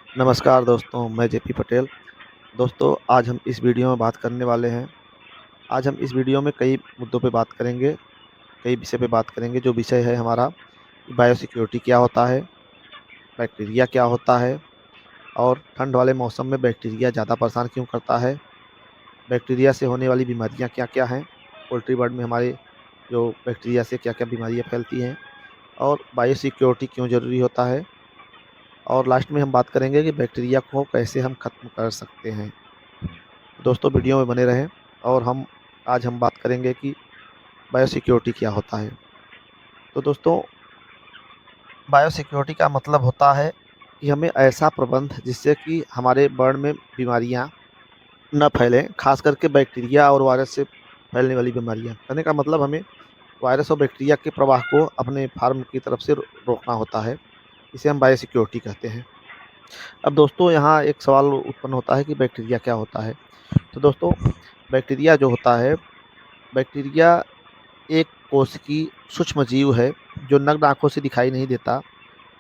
नमस्कार दोस्तों, मैं जेपी पटेल। दोस्तों, आज हम इस वीडियो में बात करने वाले हैं। आज हम इस वीडियो में कई मुद्दों पे बात करेंगे, कई विषय पे बात करेंगे। जो विषय है हमारा बायोसिक्योरिटी क्या होता है, बैक्टीरिया क्या होता है और ठंड वाले मौसम में बैक्टीरिया ज़्यादा परेशान क्यों करता है, बैक्टीरिया से होने वाली बीमारियाँ क्या-क्या हैं, पोल्ट्री वर्ल्ड में हमारे जो बैक्टीरिया से क्या-क्या बीमारियाँ फैलती हैं और बायोसिक्योरिटी क्यों ज़रूरी होता है और लास्ट में हम बात करेंगे कि बैक्टीरिया को कैसे हम खत्म कर सकते हैं। दोस्तों, वीडियो में बने रहें और आज हम बात करेंगे कि बायोसिक्योरिटी क्या होता है। तो दोस्तों, बायोसिक्योरिटी का मतलब होता है कि हमें ऐसा प्रबंध जिससे कि हमारे बर्ड में बीमारियां न फैलें, खास करके बैक्टीरिया और वायरस से फैलने वाली बीमारियां। कहने का मतलब हमें वायरस और बैक्टीरिया के प्रवाह को अपने फार्म की तरफ से रोकना होता है। इसे हम बायोसिक्योरिटी कहते हैं। अब दोस्तों, यहाँ एक सवाल उत्पन्न होता है कि बैक्टीरिया क्या होता है। तो दोस्तों, बैक्टीरिया जो होता है, बैक्टीरिया एक कोशिकी सूक्ष्म जीव है जो नग्न आँखों से दिखाई नहीं देता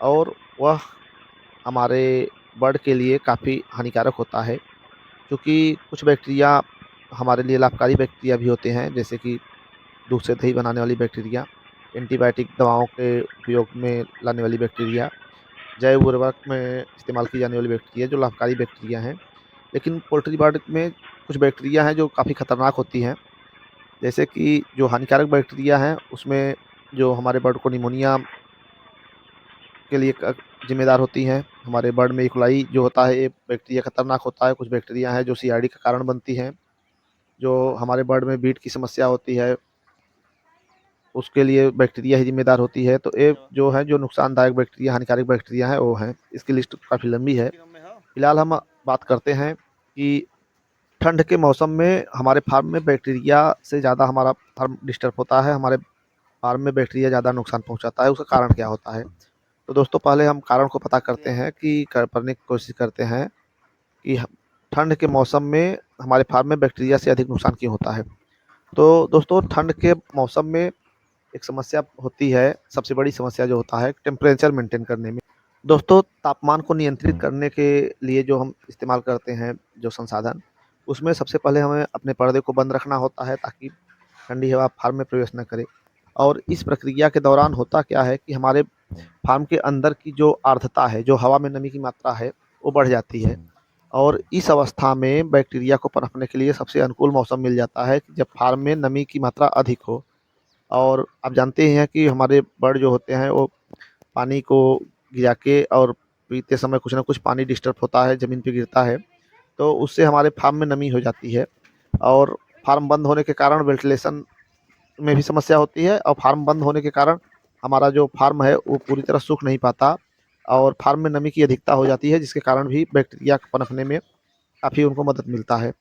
और वह हमारे बर्ड के लिए काफ़ी हानिकारक होता है, क्योंकि कुछ बैक्टीरिया हमारे लिए लाभकारी बैक्टीरिया भी होते हैं, जैसे कि दूध से दही बनाने वाली बैक्टीरिया, एंटीबायोटिक दवाओं के उपयोग में लाने वाली बैक्टीरिया, जैव उर्वरक में इस्तेमाल की जाने वाली बैक्टीरिया जो लाभकारी बैक्टीरिया हैं। लेकिन पोल्ट्री बर्ड में कुछ बैक्टीरिया हैं जो काफ़ी खतरनाक होती हैं, जैसे कि जो हानिकारक बैक्टीरिया हैं उसमें जो हमारे बर्ड को निमोनिया के लिए जिम्मेदार होती हैं। हमारे बर्ड में इकोलाई जो होता है, ये बैक्टीरिया खतरनाक होता है। कुछ बैक्टीरिया हैं जो सीआरडी का कारण बनती हैं, जो हमारे बर्ड में बीट की समस्या होती है, उसके लिए बैक्टीरिया ही जिम्मेदार होती है। तो ये जो है, जो नुकसानदायक बैक्टीरिया, हानिकारक बैक्टीरिया है वो हैं। इसकी लिस्ट काफ़ी लंबी है। फिलहाल हम बात करते हैं कि ठंड के मौसम में हमारे फार्म में बैक्टीरिया से ज़्यादा हमारा फार्म डिस्टर्ब होता है, हमारे फार्म में बैक्टीरिया ज़्यादा नुकसान पहुंचाता है। उसका कारण क्या होता है? तो दोस्तों, पहले हम कारण को पता करते हैं कि करने की कोशिश करते हैं कि ठंड के मौसम में हमारे फार्म में बैक्टीरिया से अधिक नुकसान क्यों होता है। तो दोस्तों, ठंड के मौसम में एक समस्या होती है, सबसे बड़ी समस्या जो होता है टेम्परेचर मेंटेन करने में। दोस्तों, तापमान को नियंत्रित करने के लिए जो हम इस्तेमाल करते हैं, जो संसाधन, उसमें सबसे पहले हमें अपने पर्दे को बंद रखना होता है ताकि ठंडी हवा फार्म में प्रवेश न करे। और इस प्रक्रिया के दौरान होता क्या है कि हमारे फार्म के अंदर की जो आर्द्रता है, जो हवा में नमी की मात्रा है, वो बढ़ जाती है और इस अवस्था में बैक्टीरिया को पनपने के लिए सबसे अनुकूल मौसम मिल जाता है कि जब फार्म में नमी की मात्रा अधिक हो। और आप जानते ही हैं कि हमारे बर्ड जो होते हैं वो पानी को गिरा के और पीते समय कुछ ना कुछ पानी डिस्टर्ब होता है, ज़मीन पे गिरता है, तो उससे हमारे फार्म में नमी हो जाती है और फार्म बंद होने के कारण वेंटिलेशन में भी समस्या होती है और फार्म बंद होने के कारण हमारा जो फार्म है वो पूरी तरह सूख नहीं पाता और फार्म में नमी की अधिकता हो जाती है, जिसके कारण भी बैक्टीरिया पनपने में काफ़ी उनको मदद मिलता है।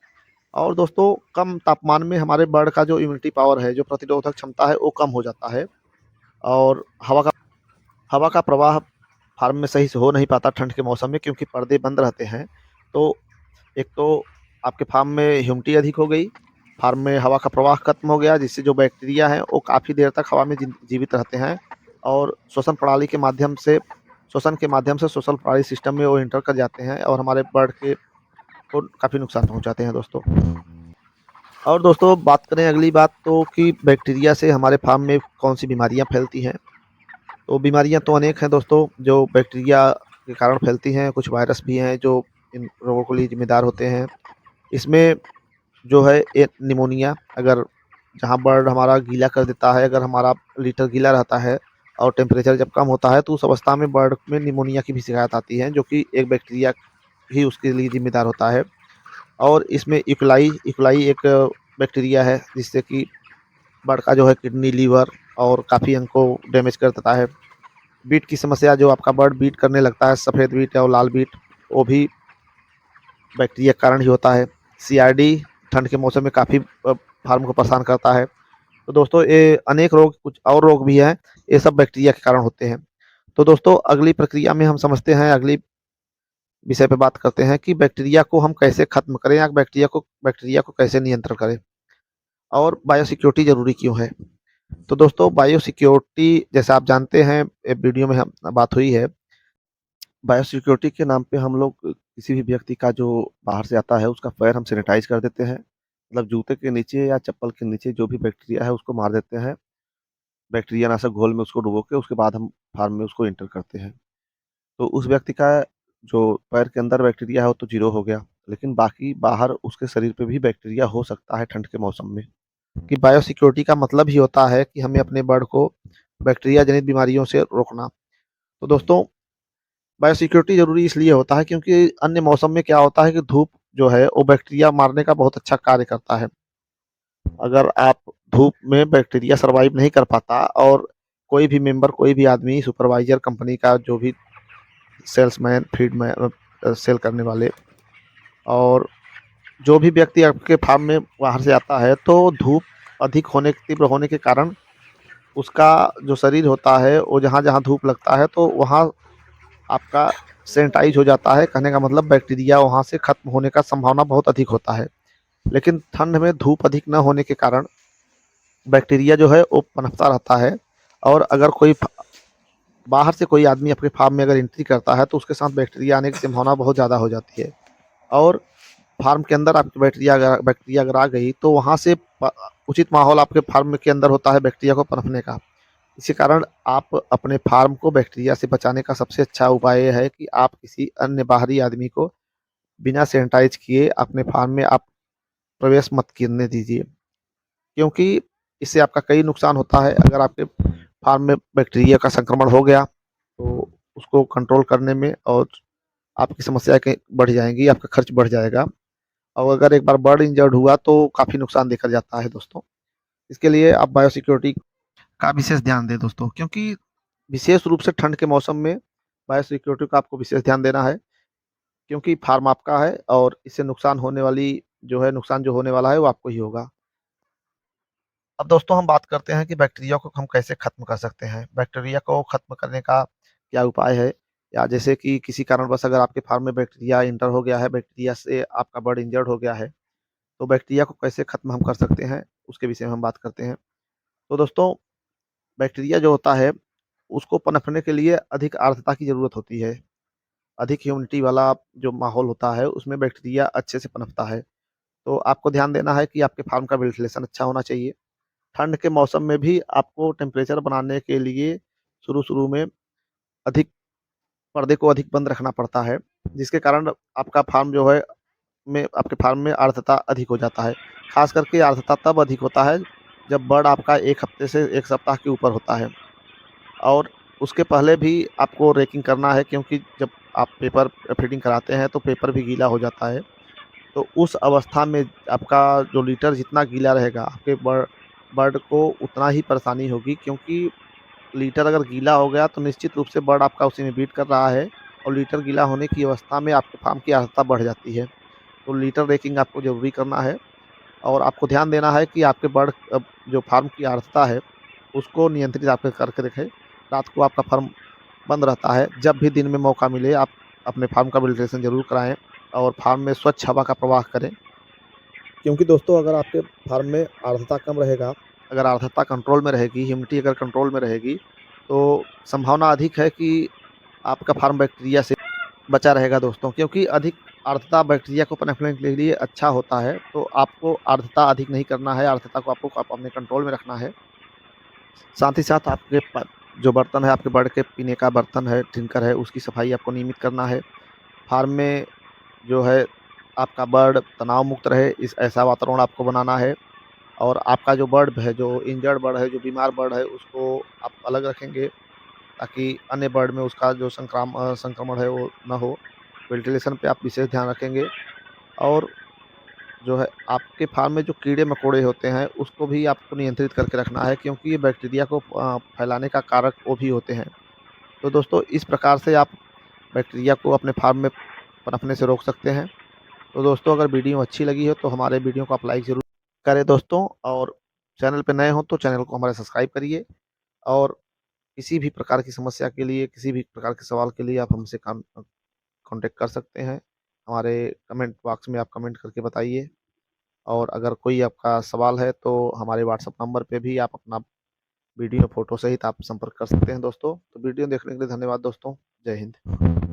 और दोस्तों, कम तापमान में हमारे बर्ड का जो इम्यूनिटी पावर है, जो प्रतिरोधक क्षमता है, वो कम हो जाता है और हवा का प्रवाह फार्म में सही से हो नहीं पाता ठंड के मौसम में, क्योंकि पर्दे बंद रहते हैं। तो एक तो आपके फार्म में ह्यूमिडिटी अधिक हो गई, फार्म में हवा का प्रवाह खत्म हो गया, जिससे जो बैक्टीरिया हैं वो काफ़ी देर तक हवा में जीवित रहते हैं और श्वसन के माध्यम से सोशल प्रणाली सिस्टम में वो इंटर कर जाते हैं और हमारे बर्ड के को काफ़ी नुकसान पहुंचाते हैं दोस्तों। और दोस्तों, बात करें अगली बात तो कि बैक्टीरिया से हमारे फार्म में कौन सी बीमारियां फैलती हैं। तो बीमारियां तो अनेक हैं दोस्तों, जो बैक्टीरिया के कारण फैलती हैं। कुछ वायरस भी हैं जो इन रोगों के लिए जिम्मेदार होते हैं। इसमें जो है एक निमोनिया, अगर जहाँ बर्ड हमारा गीला कर देता है, अगर हमारा लिटर गीला रहता है और टेम्परेचर जब कम होता है तो उस अवस्था में बर्ड में निमोनिया की भी शिकायत आती है, जो कि एक बैक्टीरिया ही उसके लिए जिम्मेदार होता है। और इसमें इकोलाई इकोलाई एक बैक्टीरिया है जिससे कि बर्ड का जो है किडनी, लीवर और काफ़ी अंग को डैमेज कर देता है। बीट की समस्या, जो आपका बर्ड बीट करने लगता है, सफ़ेद बीट और लाल बीट, वो भी बैक्टीरिया के कारण ही होता है। सीआरडी ठंड के मौसम में काफ़ी फार्म को परेशान करता है। तो दोस्तों, ये अनेक रोग, कुछ और रोग भी हैं, ये सब बैक्टीरिया के कारण होते हैं। तो दोस्तों, अगली प्रक्रिया में हम समझते हैं, अगली विषय पे बात करते हैं कि बैक्टीरिया को हम कैसे खत्म करें या बैक्टीरिया को कैसे नियंत्रण करें और बायोसिक्योरिटी ज़रूरी क्यों है। तो दोस्तों, बायोसिक्योरिटी जैसे आप जानते हैं, वीडियो में हम बात हुई है, बायोसिक्योरिटी के नाम पे हम लोग किसी भी व्यक्ति का जो बाहर से आता है उसका पैर हम सैनिटाइज़ कर देते हैं। मतलब जूते के नीचे या चप्पल के नीचे जो भी बैक्टीरिया है उसको मार देते हैं। बैक्टीरिया नाशक घोल में उसको डुबो के उसके बाद हम फार्म में उसको एंटर करते हैं। तो उस व्यक्ति का जो पैर के अंदर बैक्टीरिया है वो तो ज़ीरो हो गया, लेकिन बाकी बाहर उसके शरीर पे भी बैक्टीरिया हो सकता है ठंड के मौसम में। कि बायोसिक्योरिटी का मतलब ही होता है कि हमें अपने बर्ड को बैक्टीरिया जनित बीमारियों से रोकना। तो दोस्तों, बायोसिक्योरिटी ज़रूरी इसलिए होता है क्योंकि अन्य मौसम में क्या होता है कि धूप जो है वो बैक्टीरिया मारने का बहुत अच्छा कार्य करता है। अगर आप धूप में बैक्टीरिया सर्वाइव नहीं कर पाता और कोई भी मेंबर, कोई भी आदमी, सुपरवाइज़र, कंपनी का जो भी सेल्समैन, फीडमैन, सेल करने वाले और जो भी व्यक्ति आपके फार्म में बाहर से आता है, तो धूप अधिक होने तीव्र होने के कारण उसका जो शरीर होता है वो जहाँ-जहाँ धूप लगता है तो वहाँ आपका सैनिटाइज़ हो जाता है। कहने का मतलब बैक्टीरिया वहाँ से खत्म होने का संभावना बहुत अधिक होता है। लेकिन ठंड में धूप अधिक न होने के कारण बैक्टीरिया जो है वो पनपता रहता है और अगर कोई बाहर से कोई आदमी आपके फार्म में अगर एंट्री करता है तो उसके साथ बैक्टीरिया आने की संभावना बहुत ज़्यादा हो जाती है। और फार्म के अंदर आपकी बैक्टीरिया अगर आ गई तो वहाँ से उचित माहौल आपके फार्म के अंदर होता है बैक्टीरिया को पनपने का। इसी कारण आप अपने फार्म को बैक्टीरिया से बचाने का सबसे अच्छा उपाय ये है कि आप किसी अन्य बाहरी आदमी को बिना सैनिटाइज किए अपने फार्म में आप प्रवेश मत करने दीजिए, क्योंकि इससे आपका कई नुकसान होता है। अगर आपके फार्म में बैक्टीरिया का संक्रमण हो गया तो उसको कंट्रोल करने में और आपकी समस्याएं बढ़ जाएंगी, आपका खर्च बढ़ जाएगा और अगर एक बार बर्ड इंजर्ड हुआ तो काफ़ी नुकसान देखा जाता है दोस्तों। इसके लिए आप बायोसिक्योरिटी का विशेष ध्यान दें दोस्तों, क्योंकि विशेष रूप से ठंड के मौसम में बायोसिक्योरिटी का आपको विशेष ध्यान देना है, क्योंकि फार्म आपका है और इससे नुकसान जो होने वाला है वो आपको ही होगा। अब दोस्तों हम बात करते हैं कि बैक्टीरिया को हम कैसे खत्म कर सकते हैं। बैक्टीरिया को खत्म करने का क्या उपाय है, या जैसे कि किसी कारणवश अगर आपके फार्म में बैक्टीरिया इंटर हो गया है, बैक्टीरिया से आपका बर्ड इंजर्ड हो गया है, तो बैक्टीरिया को कैसे खत्म हम कर सकते हैं उसके विषय में हम बात करते हैं। तो दोस्तों, बैक्टीरिया जो होता है उसको पनपने के लिए अधिक आर्द्रता की ज़रूरत होती है। अधिक ह्यूमिडिटी वाला जो माहौल होता है उसमें बैक्टीरिया अच्छे से पनपता है। तो आपको ध्यान देना है कि आपके फार्म का वेंटिलेशन अच्छा होना चाहिए। ठंड के मौसम में भी आपको टेम्परेचर बनाने के लिए शुरू-शुरू में अधिक पर्दे को अधिक बंद रखना पड़ता है, जिसके कारण आपका फार्म जो है आपके फार्म में आर्द्रता अधिक हो जाता है। ख़ास करके आर्द्रता तब अधिक होता है जब बर्ड आपका 1 हफ्ते से 1 सप्ताह के ऊपर होता है और उसके पहले भी आपको रेकिंग करना है, क्योंकि जब आप पेपर फीडिंग कराते हैं तो पेपर भी गीला हो जाता है। तो उस अवस्था में आपका जो लिटर जितना गीला रहेगा, आपके बर्ड को उतना ही परेशानी होगी, क्योंकि लीटर अगर गीला हो गया तो निश्चित रूप से बर्ड आपका उसी में बीट कर रहा है और लीटर गीला होने की अवस्था में आपके फार्म की आर्द्रता बढ़ जाती है। तो लीटर रेकिंग आपको ज़रूरी करना है और आपको ध्यान देना है कि आपके बर्ड जो फार्म की आर्द्रता है उसको नियंत्रित आप करके रखें। रात को आपका फार्म बंद रहता है, जब भी दिन में मौका मिले आप अपने फार्म का वेंटिलेशन ज़रूर कराएँ और फार्म में स्वच्छ हवा का प्रवाह करें। क्योंकि दोस्तों, अगर आपके फार्म में आर्द्रता कम रहेगा, अगर आर्द्रता कंट्रोल में रहेगी, ह्यूमिडिटी अगर कंट्रोल में रहेगी, तो संभावना अधिक है कि आपका फार्म बैक्टीरिया से बचा रहेगा दोस्तों। क्योंकि अधिक आर्द्रता बैक्टीरिया को पनपने के लिए अच्छा होता है, तो आपको आर्द्रता अधिक नहीं करना है, आर्द्रता को आपको अपने कंट्रोल में रखना है। साथ ही साथ आपके जो बर्तन है, आपके बर्ड के पीने का बर्तन है, ड्रिंकर है, उसकी सफाई आपको नियमित करना है। फार्म में जो है आपका बर्ड तनाव मुक्त रहे, इस ऐसा वातावरण आपको बनाना है और आपका जो बर्ड है, जो इंजर्ड बर्ड है, जो बीमार बर्ड है, उसको आप अलग रखेंगे ताकि अन्य बर्ड में उसका जो संक्रमण है वो ना हो। वेंटिलेशन पे आप विशेष ध्यान रखेंगे और जो है आपके फार्म में जो कीड़े-मकोड़े होते हैं, उसको भी आपको नियंत्रित करके रखना है, क्योंकि ये बैक्टीरिया को फैलाने का कारक वो भी होते हैं। तो दोस्तों, इस प्रकार से आप बैक्टीरिया को अपने फार्म में पनपने से रोक सकते हैं। तो दोस्तों, अगर वीडियो अच्छी लगी हो तो हमारे वीडियो को आप लाइक ज़रूर करें दोस्तों, और चैनल पे नए हो तो चैनल को हमारा सब्सक्राइब करिए और किसी भी प्रकार की समस्या के लिए, किसी भी प्रकार के सवाल के लिए आप हमसे कॉन्टैक्ट कर सकते हैं। हमारे कमेंट बॉक्स में आप कमेंट करके बताइए और अगर कोई आपका सवाल है तो हमारे व्हाट्सएप नंबर पे भी आप अपना वीडियो, फ़ोटो सहित आप संपर्क कर सकते हैं दोस्तों। तो वीडियो देखने के लिए धन्यवाद दोस्तों। जय हिंद।